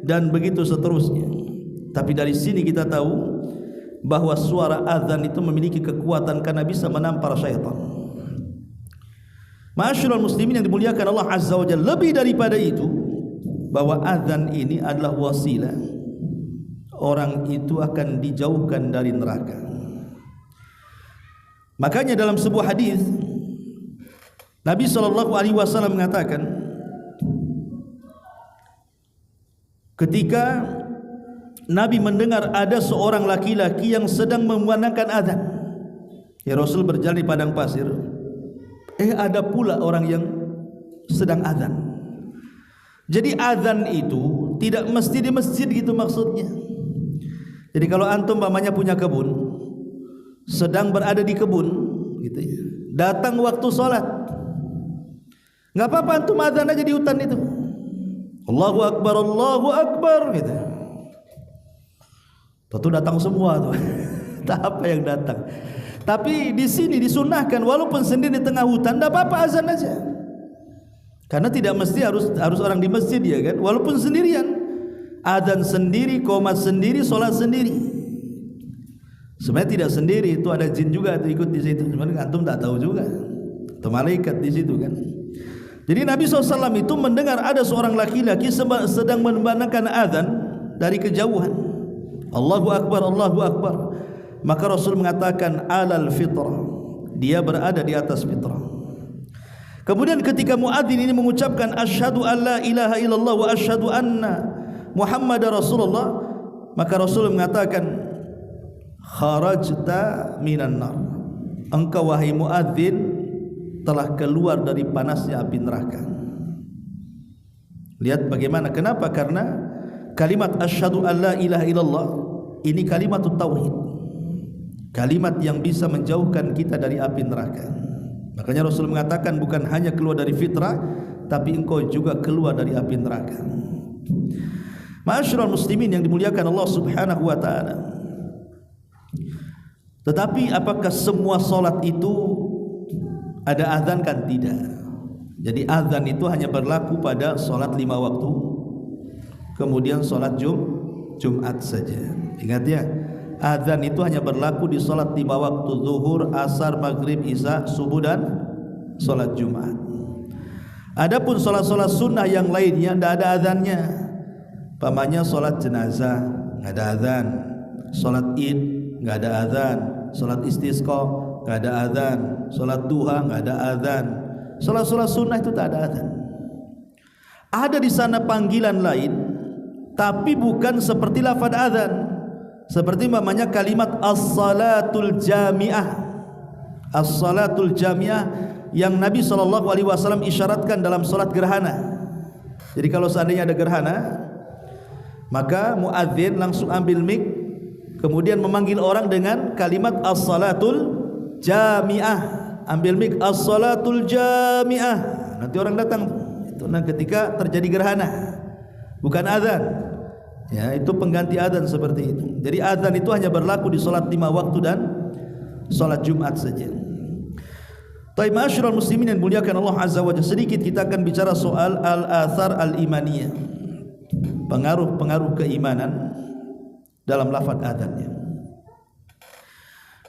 dan begitu seterusnya. Tapi dari sini kita tahu bahwa suara azan itu memiliki kekuatan karena bisa menampar syaitan. Ma'asyiral muslimin yang dimuliakan Allah Azza wa Jalla, lebih daripada itu, bahwa azan ini adalah wasilah orang itu akan dijauhkan dari neraka. Makanya dalam sebuah hadis Nabi SAW mengatakan, ketika Nabi mendengar ada seorang laki-laki yang sedang memandangkan azan, ya Rasul berjalan di padang pasir, ada pula orang yang sedang azan. Jadi azan itu tidak mesti di masjid, gitu maksudnya. Jadi kalau antum mamanya punya kebun, sedang berada di kebun, gitu ya, datang waktu sholat, nggak apa-apa antum azan aja di hutan itu, Allahu Akbar, gitu. Tentu datang semua tuh. Tak apa yang datang. Tapi di sini disunahkan walaupun sendiri di tengah hutan, tidak apa-apa azan aja. Karena tidak mesti harus orang di masjid, ya kan? Walaupun sendirian, azan sendiri, qomat sendiri, sholat sendiri. Sebenarnya tidak sendiri, itu ada jin juga itu ikut di situ. Sebenarnya antum tak tahu juga, atau malaikat di situ, kan. Jadi Nabi SAW itu mendengar ada seorang laki-laki sedang memandangkan azan dari kejauhan. Allahu Akbar, Allahu Akbar. Maka Rasul mengatakan alal fitrah, dia berada di atas fitrah. Kemudian ketika muadzin ini mengucapkan asyhadu an la ilaha illallah wa asyhadu anna Muhammadar Rasulullah, maka Rasul mengatakan kharajta minan nar, engkau wahai muadzin telah keluar dari panasnya api neraka. Lihat bagaimana, kenapa? Karena kalimat asyhadu an la ilaha illallah ini kalimat tauhid, kalimat yang bisa menjauhkan kita dari api neraka. Makanya Rasul mengatakan bukan hanya keluar dari fitrah, tapi engkau juga keluar dari api neraka. Ma'asyiral muslimin yang dimuliakan Allah Subhanahu wa taala. Tetapi apakah semua salat itu ada azan? Kan tidak. Jadi azan itu hanya berlaku pada salat 5 waktu, kemudian salat Jumat saja. Ingat ya, azan itu hanya berlaku di salat 5 waktu: zuhur, asar, maghrib, isya, subuh, dan salat Jumat. Adapun salat-salat sunnah yang lainnya tidak ada azannya. Pamannya salat jenazah enggak ada azan, salat Id enggak ada azan, salat istisqa enggak ada azan, salat duha enggak ada azan. Salat-salat sunnah itu tak ada azan. Ada di sana panggilan lain, tapi bukan seperti lafaz azan. Seperti namanya kalimat as-salatul jami'ah. As-salatul jami'ah yang Nabi SAW isyaratkan dalam salat gerhana. Jadi kalau seandainya ada gerhana, maka muadzin langsung ambil mic, kemudian memanggil orang dengan kalimat as-salatul jami'ah. Ambil mic, as-salatul jami'ah. Nanti orang datang. Itu ketika terjadi gerhana, bukan azan. Ya, itu pengganti azan seperti itu. Jadi azan itu hanya berlaku di salat 5 waktu dan salat Jumat saja. Baik, ma'asyiral muslimin yang muliakan Allah Azza wa Jalla, sedikit kita akan bicara soal al-athar al-imaniyah, pengaruh-pengaruh keimanan dalam lafaz azannya.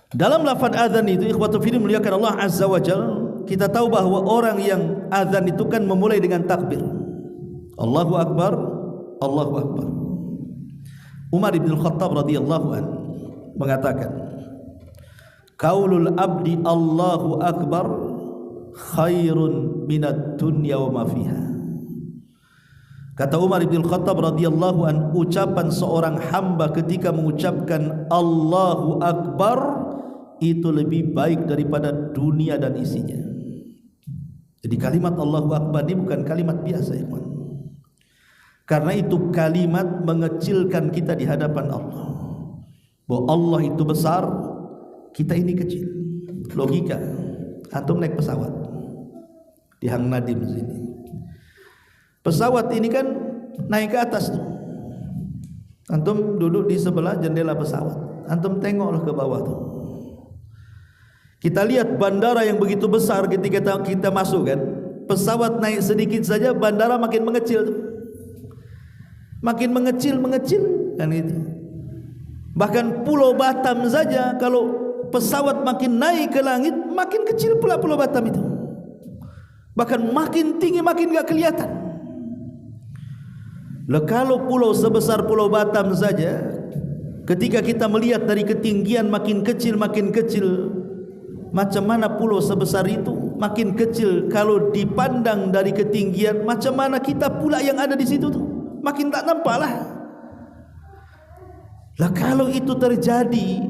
Dalam lafaz azan itu, ikhwatul fillah muliakan Allah Azza wa Jalla, kita tahu bahwa orang yang azan itu kan memulai dengan takbir, Allahu Akbar, Allahu Akbar. Umar bin Khattab radhiyallahu anhu mengatakan, qaulul abdi Allahu Akbar khairun minad dunya wa ma fiha. Kata Umar bin Khattab radhiyallahu anhu, ucapan seorang hamba ketika mengucapkan Allahu Akbar itu lebih baik daripada dunia dan isinya. Jadi kalimat Allahu Akbar ini bukan kalimat biasa, ya kawan. Karena itu kalimat mengecilkan kita di hadapan Allah. Bahwa Allah itu besar, kita ini kecil. Logika, antum naik pesawat di Hang Nadim sini. Pesawat ini kan naik ke atas tuh. Antum duduk di sebelah jendela pesawat. Antum tengoklah ke bawah tuh. Kita lihat bandara yang begitu besar, ketika kita masuk kan, pesawat naik sedikit saja bandara makin mengecil tuh. Makin mengecil kan itu. Bahkan Pulau Batam saja kalau pesawat makin naik ke langit, makin kecil pula Pulau Batam itu. Bahkan makin tinggi makin enggak kelihatan. Lah kalau pulau sebesar Pulau Batam saja, ketika kita melihat dari ketinggian makin kecil, macam mana pulau sebesar itu makin kecil kalau dipandang dari ketinggian, macam mana kita pula yang ada di situ tuh makin tak nampak lah. Lah kalau itu terjadi,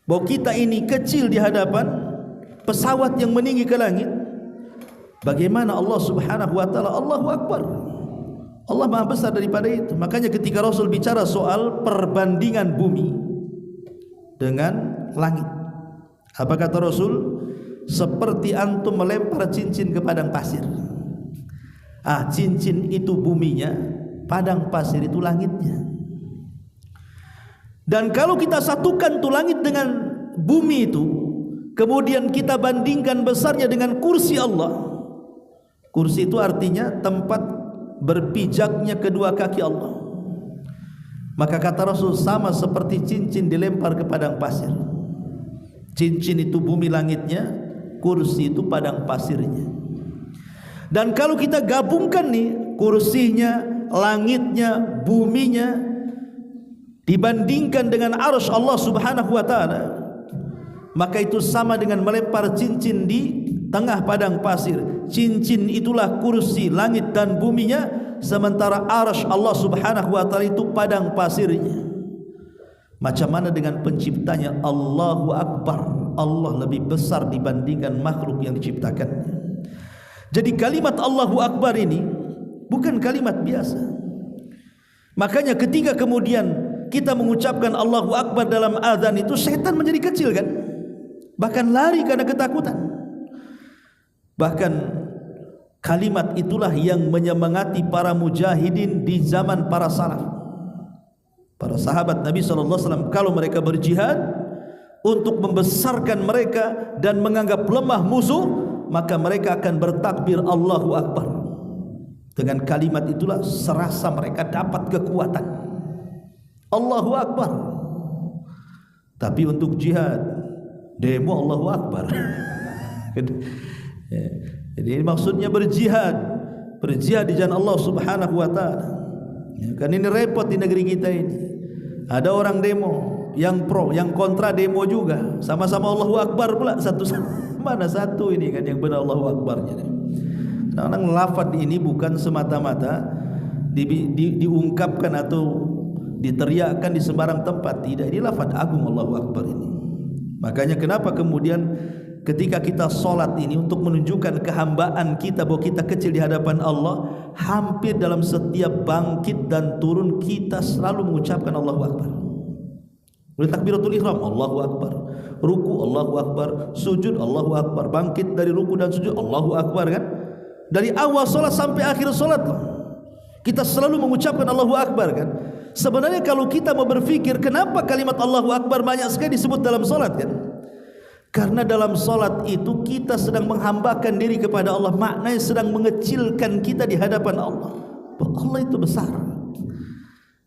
bahwa kita ini kecil di hadapan pesawat yang meninggi ke langit, bagaimana Allah Subhanahu wa taala? Allahu Akbar. Allah Maha besar daripada itu. Makanya ketika Rasul bicara soal perbandingan bumi dengan langit, apa kata Rasul? Seperti antum melempar cincin ke padang pasir. Cincin itu buminya, padang pasir itu langitnya. Dan kalau kita satukan tuh langit dengan bumi itu, kemudian kita bandingkan besarnya dengan kursi Allah. Kursi itu artinya tempat berpijaknya kedua kaki Allah. Maka kata Rasul, sama seperti cincin dilempar ke padang pasir. Cincin itu bumi langitnya, kursi itu padang pasirnya. Dan kalau kita gabungkan nih, kursinya, langitnya, buminya, dibandingkan dengan arsy Allah Subhanahu wa taala, maka itu sama dengan melempar cincin di tengah padang pasir. Cincin itulah kursi langit dan buminya, sementara arsy Allah Subhanahu wa taala itu padang pasirnya. Macam mana dengan penciptanya? Allahu Akbar. Allah lebih besar dibandingkan makhluk yang diciptakannya. Jadi kalimat Allahu Akbar ini bukan kalimat biasa. Makanya ketika kemudian kita mengucapkan Allahu Akbar dalam azan itu, setan menjadi kecil kan, bahkan lari karena ketakutan. Bahkan kalimat itulah yang menyemangati para mujahidin di zaman para salaf. Para sahabat Nabi SAW kalau mereka berjihad untuk membesarkan mereka dan menganggap lemah musuh, maka mereka akan bertakbir Allahu Akbar. Dengan kalimat itulah serasa mereka dapat kekuatan. Allahu Akbar. Tapi untuk jihad, demo Allahu Akbar. Jadi maksudnya berjihad di jalan Allah Subhanahu wa taala. Kan ini repot di negeri kita ini. Ada orang demo, yang pro, yang kontra demo juga. Sama-sama Allahu Akbar pula satu. Mana satu ini kan yang benar Allahu Akbarnya. Kadang-kadang lafaz ini bukan semata-mata diungkapkan atau diteriakkan di sembarang tempat. Tidak, ini lafaz agung Allahu Akbar ini. Makanya kenapa kemudian ketika kita solat ini untuk menunjukkan kehambaan kita bahwa kita kecil di hadapan Allah, hampir dalam setiap bangkit dan turun kita selalu mengucapkan Allahu Akbar. Mulai takbiratul ihram Allahu Akbar, ruku Allahu Akbar, sujud Allahu Akbar, bangkit dari ruku dan sujud Allahu Akbar kan. Dari awal solat sampai akhir solat kita selalu mengucapkan Allahu Akbar kan. Sebenarnya kalau kita mau berpikir kenapa kalimat Allahu Akbar banyak sekali disebut dalam solat kan, karena dalam solat itu kita sedang menghambakan diri kepada Allah. Maknanya sedang mengecilkan kita di hadapan Allah. Allah itu besar,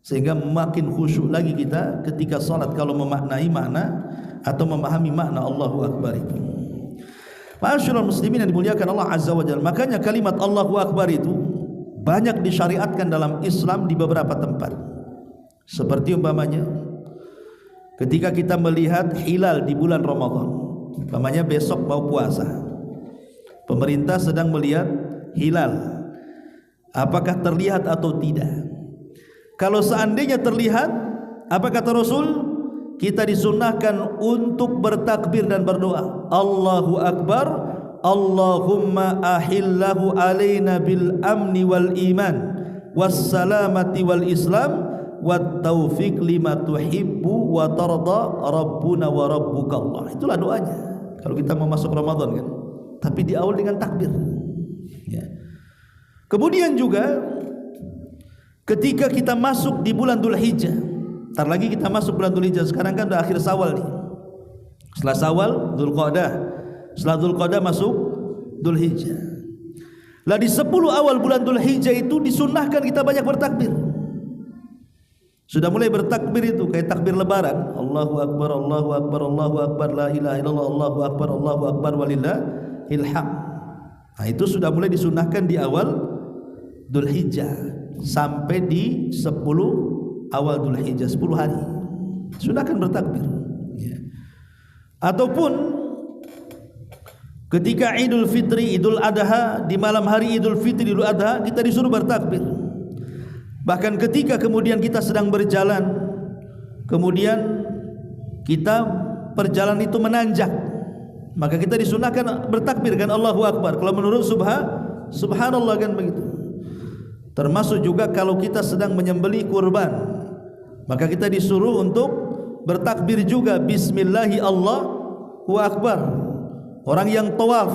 sehingga makin khusyuk lagi kita ketika solat kalau memaknai makna atau memahami makna Allahu Akbar itu. Ma'asyiral muslimin yang dimuliakan Allah Azza wa Jalla. Makanya kalimat Allahu Akbar itu banyak disyariatkan dalam Islam di beberapa tempat. Seperti umpamanya ketika kita melihat hilal di bulan Ramadan, umpamanya besok mau puasa, pemerintah sedang melihat hilal, apakah terlihat atau tidak. Kalau seandainya terlihat, apa kata Rasul? Kita disunnahkan untuk bertakbir dan berdoa Allahu Akbar, Allahumma ahillahu alaina bil amni wal iman wassalamati wal islam wat taufiq lima tuhibbu wa tarda rabbuna wa rabbuka Allah. Itulah doanya kalau kita mau masuk Ramadan kan, tapi di awal dengan takbir ya. Kemudian juga ketika kita masuk di bulan Dzulhijjah, ntar lagi kita masuk bulan Dzulhijjah, sekarang kan udah akhir Syawal nih. Setelah Syawal, Dzulqa'dah. Setelah Dzulqa'dah masuk Dzulhijjah. Lah di 10 awal bulan Dzulhijjah itu disunnahkan kita banyak bertakbir. Sudah mulai bertakbir itu kayak takbir lebaran, Allahu Akbar, Allahu Akbar, Allahu Akbar, la ilaha illallah, Allahu Akbar walillahil hamd. Nah, itu sudah mulai disunnahkan di awal Dzulhijjah sampai di 10 awal Dzulhijjah, 10 hari sudah akan bertakbir ya. Ataupun ketika Idul Fitri, Idul Adha, di malam hari Idul Fitri, Idul Adha, kita disuruh bertakbir. Bahkan ketika kemudian kita sedang berjalan, kemudian kita perjalanan itu menanjak, maka kita disunahkan bertakbir kan Allahu Akbar. Kalau menurut subhanallah kan begitu. Termasuk juga kalau kita sedang menyembelih kurban, maka kita disuruh untuk bertakbir juga bismillahi Allahu Akbar. Orang yang tawaf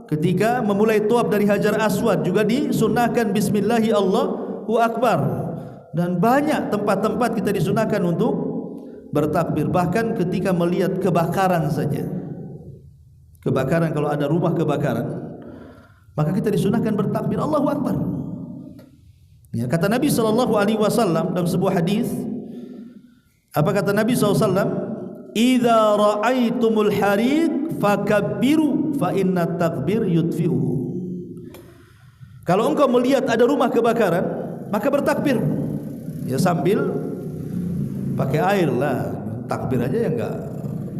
ketika memulai tawaf dari Hajar Aswad juga disunnahkan bismillahi Allahu Akbar. Dan banyak tempat-tempat kita disunahkan untuk bertakbir. Bahkan ketika melihat kebakaran saja, kebakaran, kalau ada rumah kebakaran, maka kita disunahkan bertakbir Allahu Akbar ya. Kata Nabi SAW dalam sebuah hadis, apa kata Nabi SAW? Idza ra'aitumul hariq fakabbiru fa inna takbir yudfi'u. Kalau engkau melihat ada rumah kebakaran, maka bertakbir ya, sambil pakai air lah. Takbir aja ya enggak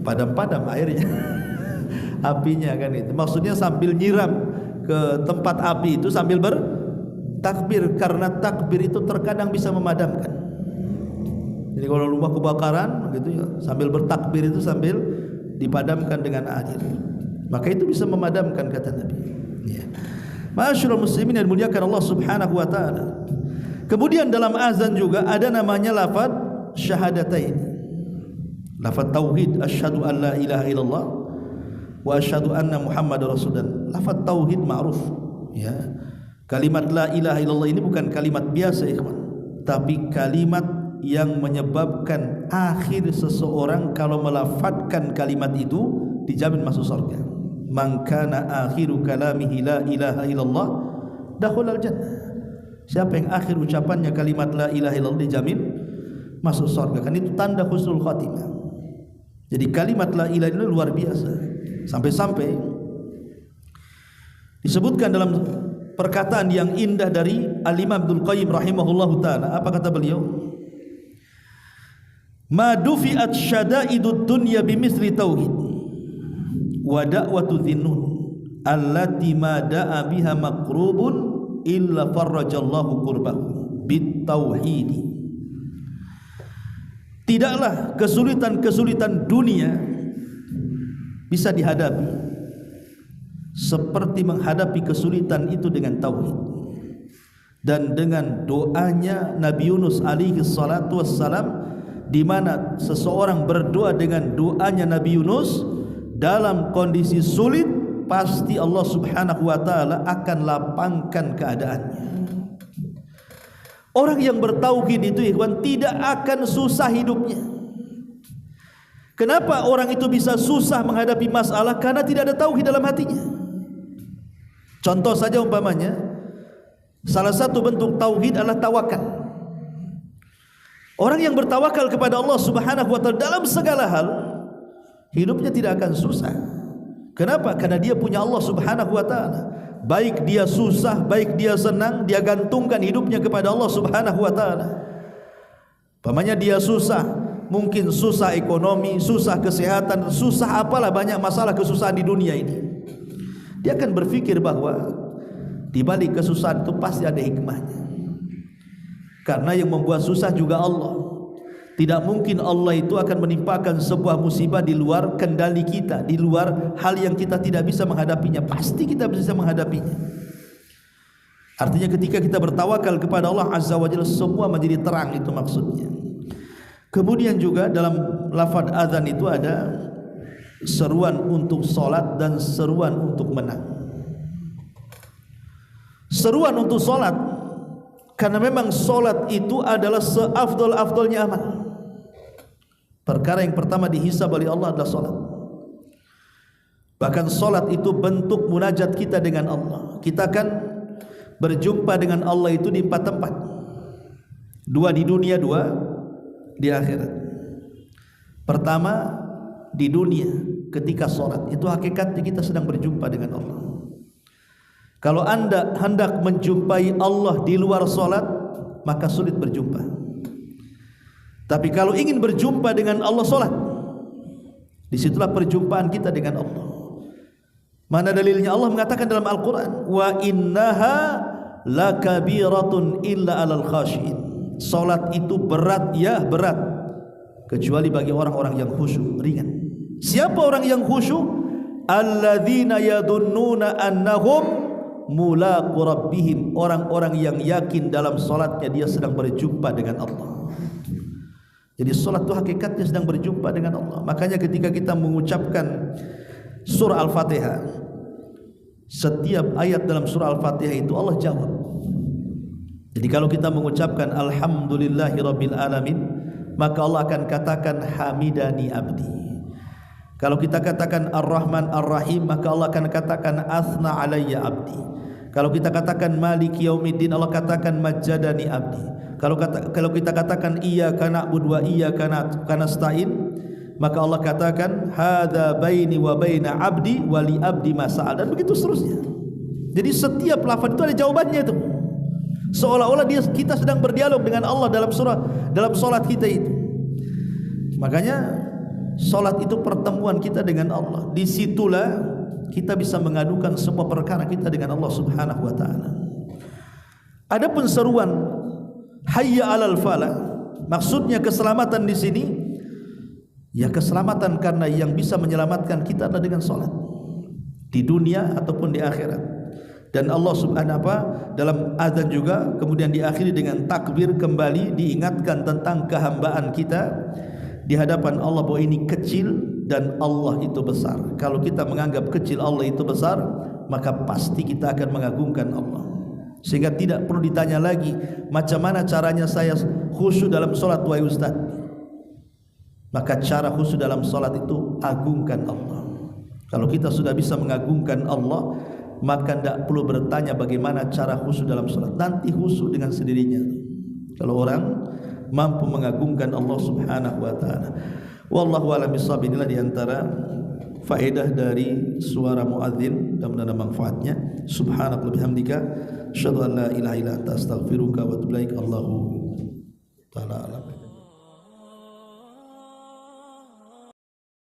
padam-padam airnya apinya kan itu. Maksudnya sambil nyiram ke tempat api itu sambil bertakbir, karena takbir itu terkadang bisa memadamkan. Jadi kalau rumah kebakaran gitu ya, sambil bertakbir itu sambil dipadamkan dengan air, maka itu bisa memadamkan kata Nabi ya. Ma'asyiral muslimin yang dimuliakan Allah Subhanahu wa taala. Kemudian dalam azan juga ada namanya lafaz syahadatain. Lafaz tauhid, asyhadu an la ilaha illallah wa asyhadu anna Muhammadar Rasulullah. Lafaz tauhid ma'ruf, ya. Kalimat la ilaha illallah ini bukan kalimat biasa, ikhwan, tapi kalimat yang menyebabkan akhir seseorang kalau melafadzkan kalimat itu dijamin masuk surga. Man kana akhiru kalamihi la ilaha illallah dakhulal jannah. Siapa yang akhir ucapannya kalimat la ilaha illallah dijamin masuk surga. Kan itu tanda husnul khatimah. Jadi kalimat la ilaha illallah luar biasa. Sampai-sampai disebutkan dalam perkataan yang indah dari Al-Imam Ibnul Qayyim rahimahullahu taala. Apa kata beliau? Ma dufi'at syada'idud dunya bimithli tauhid wa da'watu dhinnun allati ma da'a biha maqrubun illa farrajallahu qurbahu bit tauhid. Tidaklah kesulitan-kesulitan dunia bisa dihadapi seperti menghadapi kesulitan itu dengan tauhid. Dan dengan doanya Nabi Yunus alaihi salatu wassalam, di mana seseorang berdoa dengan doanya Nabi Yunus dalam kondisi sulit, pasti Allah Subhanahu wa taala akan lapangkan keadaannya. Orang yang bertauhid itu, ikhwan, tidak akan susah hidupnya. Kenapa orang itu bisa susah menghadapi masalah? Karena tidak ada tauhid dalam hatinya. Contoh saja umpamanya, salah satu bentuk tauhid adalah tawakal. Orang yang bertawakal kepada Allah Subhanahu wa taala dalam segala hal, hidupnya tidak akan susah. Kenapa? Karena dia punya Allah Subhanahu wa taala. Baik dia susah, baik dia senang, dia gantungkan hidupnya kepada Allah Subhanahu wa taala. Umpamanya dia susah, mungkin susah ekonomi, susah kesehatan, susah apalah, banyak masalah kesusahan di dunia ini. Dia akan berpikir bahwa di balik kesusahan itu pasti ada hikmahnya. Karena yang membuat susah juga Allah. Tidak mungkin Allah itu akan menimpakan sebuah musibah di luar kendali kita, di luar hal yang kita tidak bisa menghadapinya. Pasti kita bisa menghadapinya. Artinya ketika kita bertawakal kepada Allah Azza wa Jalla, semua menjadi terang, itu maksudnya. Kemudian juga dalam lafaz azan itu ada seruan untuk salat dan seruan untuk menang. Seruan untuk salat, karena memang solat itu adalah seafdol-afdolnya amal. Perkara yang pertama dihisab oleh Allah adalah solat. Bahkan solat itu bentuk munajat kita dengan Allah. Kita akan berjumpa dengan Allah itu di 4 tempat. 2 di dunia, 2 di akhirat. Pertama di dunia ketika solat, itu hakikatnya kita sedang berjumpa dengan Allah. Kalau anda hendak menjumpai Allah di luar solat, maka sulit berjumpa. Tapi kalau ingin berjumpa dengan Allah, solat. Disitulah perjumpaan kita dengan Allah. Mana dalilnya? Allah mengatakan dalam Al-Quran, wa innaha lakabiratun illa alal khashiin. Solat itu berat, ya berat, kecuali bagi orang-orang yang khusyuk, ringan. Siapa orang yang khusyuk? Alladzina yadunnuna annahum mulaqu rabbihim, orang-orang yang yakin dalam solatnya dia sedang berjumpa dengan Allah. Jadi solat itu hakikatnya sedang berjumpa dengan Allah. Makanya ketika kita mengucapkan surah Al-Fatihah, setiap ayat dalam surah Al-Fatihah itu Allah jawab. Jadi kalau kita mengucapkan alhamdulillahi rabbil alamin, maka Allah akan katakan hamidani abdi. Kalau kita katakan ar-Rahman ar-Rahim, maka Allah akan katakan asna alayya abdi. Kalau kita katakan maliki yaumiddin, Allah katakan majjadani abdi. Kalau kita katakan iyyaka na'budu wa iyyaka nasta'in, maka Allah katakan hadza baini wa baina abdi wa li abdi ma sa'al, dan begitu seterusnya. Jadi setiap lafaz itu ada jawabannya itu. Seolah-olah kita sedang berdialog dengan Allah dalam salat kita itu. Makanya salat itu pertemuan kita dengan Allah. Disitulah kita bisa mengadukan semua perkara kita dengan Allah Subhanahu wa taala. Adapun seruan hayya 'alal falah, maksudnya keselamatan di sini ya keselamatan karena yang bisa menyelamatkan kita adalah dengan salat di dunia ataupun di akhirat. Dan Allah subhanahu wa dalam azan juga kemudian diakhiri dengan takbir, kembali diingatkan tentang kehambaan kita di hadapan Allah bahwa ini kecil dan Allah itu besar. Kalau kita menganggap kecil Allah itu besar, maka pasti kita akan mengagungkan Allah. Sehingga tidak perlu ditanya lagi macam mana caranya saya khusyuk dalam solat wahai Ustaz. Maka cara khusyuk dalam solat itu agungkan Allah. Kalau kita sudah bisa mengagungkan Allah, maka tidak perlu bertanya bagaimana cara khusyuk dalam solat. Nanti khusyuk dengan sendirinya. Kalau orang mampu mengagungkan Allah subhanahu wa ta'ala. Wallahu a'lam bishawab. Inilah diantara faedah dari suara muadzin dan manfaatnya. Subhanallah bihamdika asyhadu an la ilaha illa anta astaghfiruka wa atubu ilaik. Allahu ta'ala alam.